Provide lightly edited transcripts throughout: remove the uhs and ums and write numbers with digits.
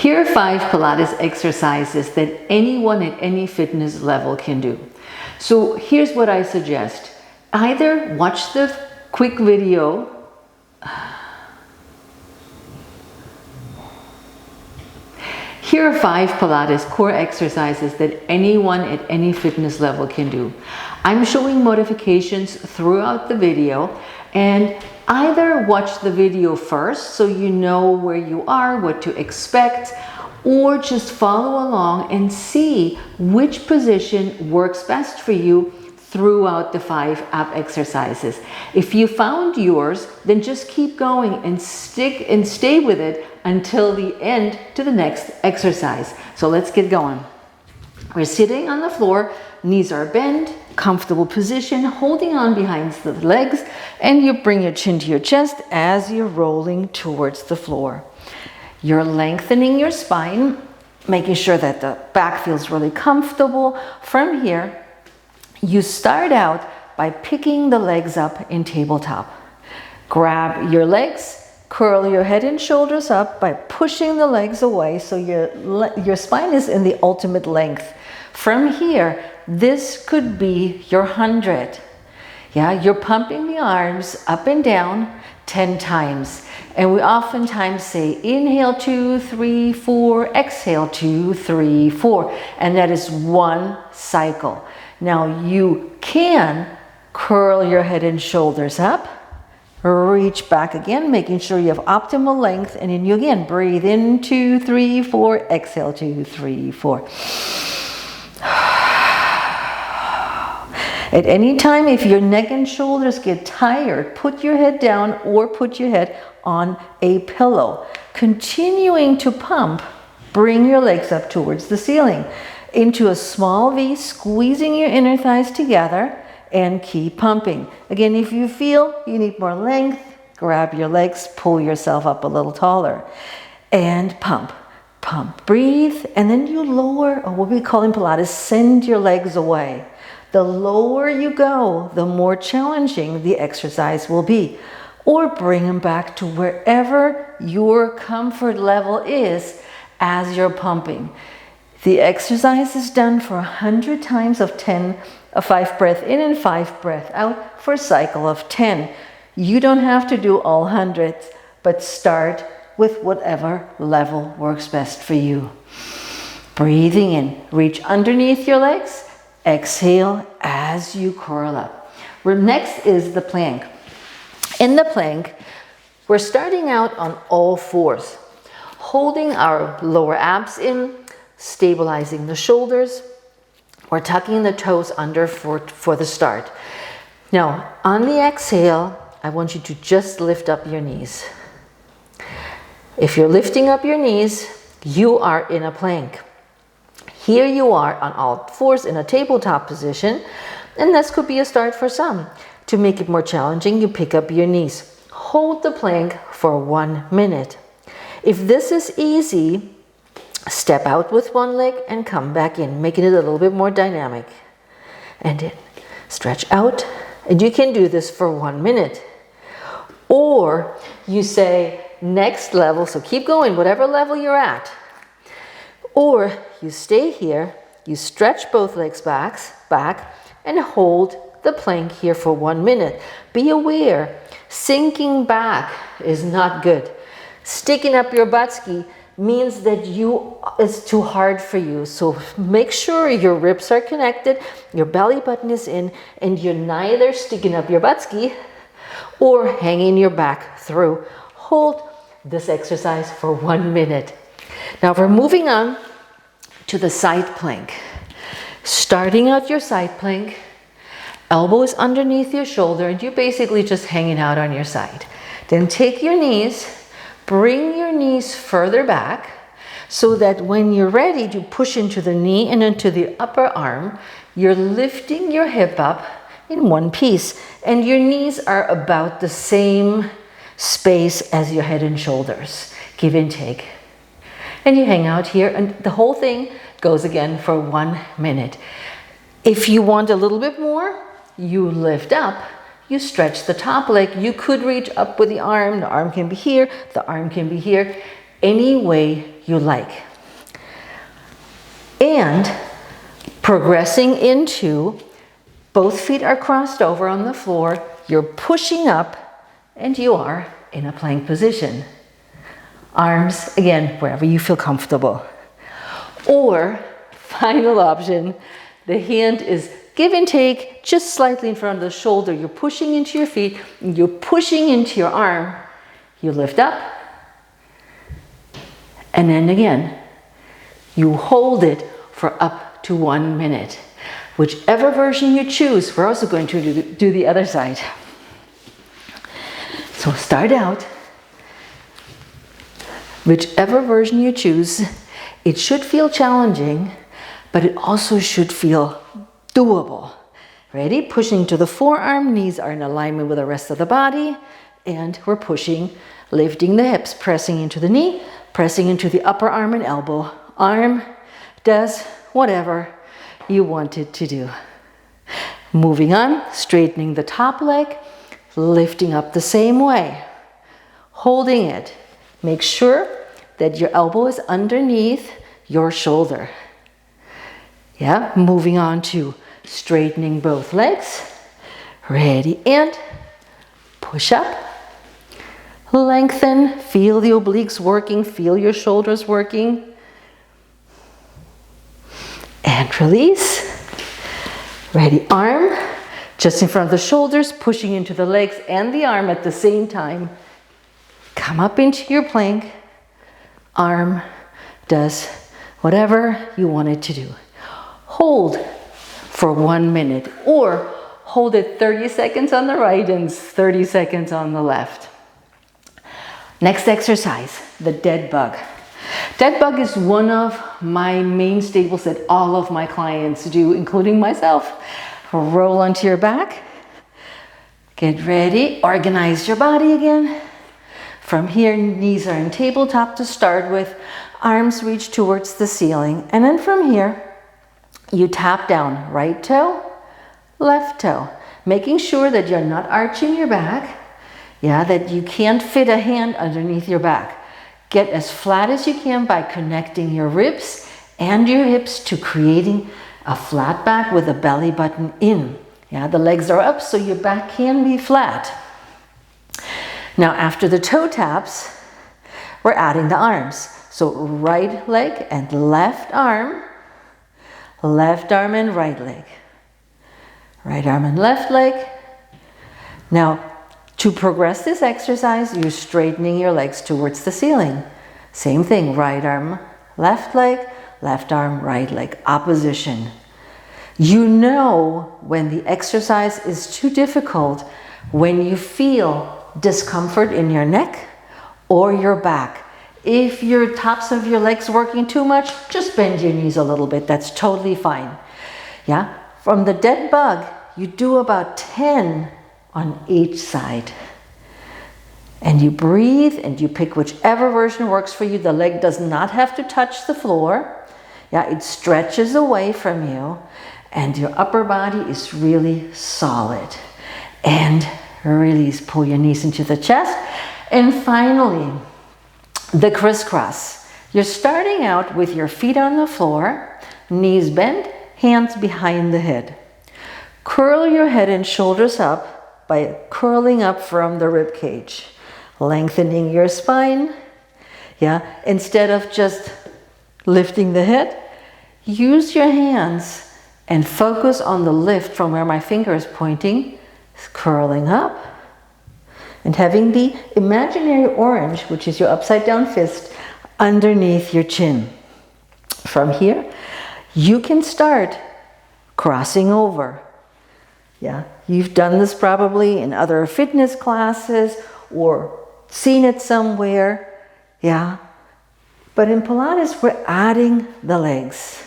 Here are 5 Pilates exercises that anyone at any fitness level can do. So here's what I suggest. Either watch the quick video. Here are 5 Pilates core exercises that anyone at any fitness level can do. I'm showing modifications throughout the video, and either watch the video first so you know where you are, what to expect, or just follow along and see which position works best for you throughout the 5 ab exercises. If you found yours, then just keep going and stay with it until the end to the next exercise. So let's get going. We're sitting on the floor, knees are bent, comfortable position, holding on behind the legs, and you bring your chin to your chest as you're rolling towards the floor. You're lengthening your spine, making sure that the back feels really comfortable. From here, you start out by picking the legs up in tabletop. Grab your legs, curl your head and shoulders up by pushing the legs away so your spine is in the ultimate length. From here, this could be your 100. Yeah, you're pumping the arms up and down 10 times. And we oftentimes say inhale 2, 3, 4, exhale 2, 3, 4. And that is one cycle. Now you can curl your head and shoulders up, reach back again, making sure you have optimal length. And then you again breathe in 2, 3, 4, exhale 2, 3, 4. At any time, if your neck and shoulders get tired, put your head down or put your head on a pillow. Continuing to pump, bring your legs up towards the ceiling. Into a small V, squeezing your inner thighs together and keep pumping. Again, if you feel you need more length, grab your legs, pull yourself up a little taller and pump. Pump, breathe, and then you lower, or what we call in Pilates, send your legs away. The lower you go, the more challenging the exercise will be. Or bring them back to wherever your comfort level is as you're pumping. The exercise is done for 100 times of 10, a 5 breath in and 5 breath out for a cycle of 10. You don't have to do all 100, but start with whatever level works best for you. Breathing in, reach underneath your legs. Exhale as you curl up. Next is the plank. In the plank, we're starting out on all fours, holding our lower abs in, stabilizing the shoulders. We're tucking the toes under for the start. Now, on the exhale, I want you to just lift up your knees. If you're lifting up your knees, you are in a plank. Here you are on all fours in a tabletop position, and this could be a start for some. To make it more challenging, you pick up your knees. Hold the plank for 1 minute. If this is easy, step out with one leg and come back in, making it a little bit more dynamic. And then stretch out, and you can do this for 1 minute. Or you say next level, so keep going, whatever level you're at. Or you stay here, you stretch both legs back and hold the plank here for 1 minute. Be aware, sinking back is not good. Sticking up your buttski means that it's too hard for you. So make sure your ribs are connected, your belly button is in, and you're neither sticking up your buttski or hanging your back through. Hold this exercise for 1 minute. Now we're moving on to the side plank. Starting out your side plank, elbow is underneath your shoulder, and you're basically just hanging out on your side. Then take your knees, bring your knees further back so that when you're ready to push into the knee and into the upper arm, you're lifting your hip up in one piece, and your knees are about the same space as your head and shoulders. Give and take. And you hang out here, and the whole thing goes again for 1 minute. If you want a little bit more, you lift up, you stretch the top leg. You could reach up with the arm can be here, the arm can be here. Any way you like. And progressing into both feet are crossed over on the floor, you're pushing up, and you are in a plank position. Arms, again, wherever you feel comfortable. Or, final option, the hand is give and take just slightly in front of the shoulder. You're pushing into your feet, you're pushing into your arm. You lift up, and then again, you hold it for up to 1 minute. Whichever version you choose, we're also going to do the other side. So start out, whichever version you choose, it should feel challenging, but it also should feel doable. Ready? Pushing to the forearm, knees are in alignment with the rest of the body, and we're pushing, lifting the hips, pressing into the knee, pressing into the upper arm and elbow. Arm does whatever you want it to do. Moving on, straightening the top leg, lifting up the same way, holding it. Make sure that your elbow is underneath your shoulder. Yeah, moving on to straightening both legs. Ready, and push up. Lengthen, feel the obliques working, feel your shoulders working. And release. Ready, arm just in front of the shoulders, pushing into the legs and the arm at the same time. Come up into your plank. Arm does whatever you want it to do. Hold for 1 minute, or hold it 30 seconds on the right and 30 seconds on the left. Next exercise, the dead bug. Dead bug is one of my main staples that all of my clients do, including myself. Roll onto your back. Get ready. Organize your body again. From here, knees are in tabletop to start with. Arms reach towards the ceiling. And then from here, you tap down right toe, left toe, making sure that you're not arching your back. Yeah, that you can't fit a hand underneath your back. Get as flat as you can by connecting your ribs and your hips to creating a flat back with a belly button in. Yeah, the legs are up so your back can be flat. Now after the toe taps, we're adding the arms. So right leg and left arm and right leg. Right arm and left leg. Now, to progress this exercise, you're straightening your legs towards the ceiling. Same thing, right arm, left arm, right leg, opposition. You know when the exercise is too difficult, when you feel discomfort in your neck or your back. If your tops of your legs working too much, just bend your knees a little bit. That's totally fine. Yeah, from the dead bug, you do about 10 on each side. And you breathe and you pick whichever version works for you. The leg does not have to touch the floor. Yeah, it stretches away from you and your upper body is really solid. And release, pull your knees into the chest. And finally, the crisscross. You're starting out with your feet on the floor, knees bent, hands behind the head. Curl your head and shoulders up by curling up from the rib cage, lengthening your spine. Yeah, instead of just lifting the head, use your hands and focus on the lift from where my finger is pointing, curling up, and having the imaginary orange, which is your upside down fist, underneath your chin. From here, you can start crossing over. Yeah, you've done this probably in other fitness classes or seen it somewhere. Yeah, but in Pilates, we're adding the legs.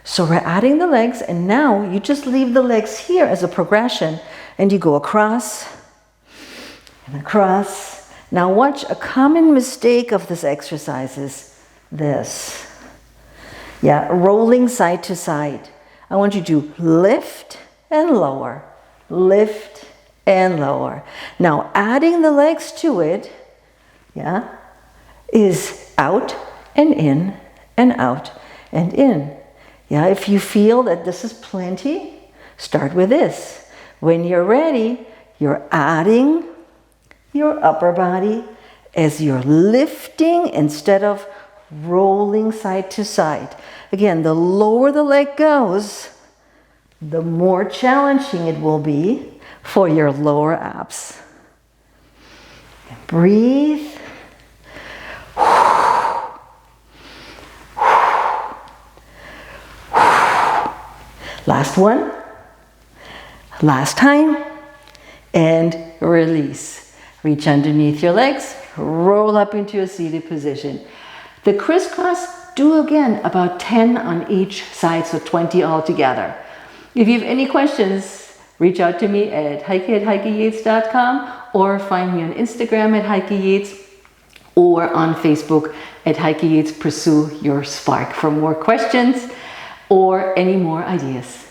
So we're adding the legs, and now you just leave the legs here as a progression, and you go across and across. Now watch, a common mistake of this exercise is this. Yeah, rolling side to side. I want you to lift and lower, lift and lower. Now adding the legs to it, yeah, is out and in and out and in. Yeah, if you feel that this is plenty, start with this. When you're ready, you're adding your upper body as you're lifting instead of rolling side to side. Again, the lower the leg goes, the more challenging it will be for your lower abs. Breathe. Last one. Last time. And release. Reach underneath your legs. Roll up into a seated position. The crisscross, do again about 10 on each side, so 20 altogether. If you have any questions, reach out to me at heike@heikeyates.com or find me on Instagram at Heike Yates or on Facebook at Heike Yates Pursue Your Spark for more questions or any more ideas.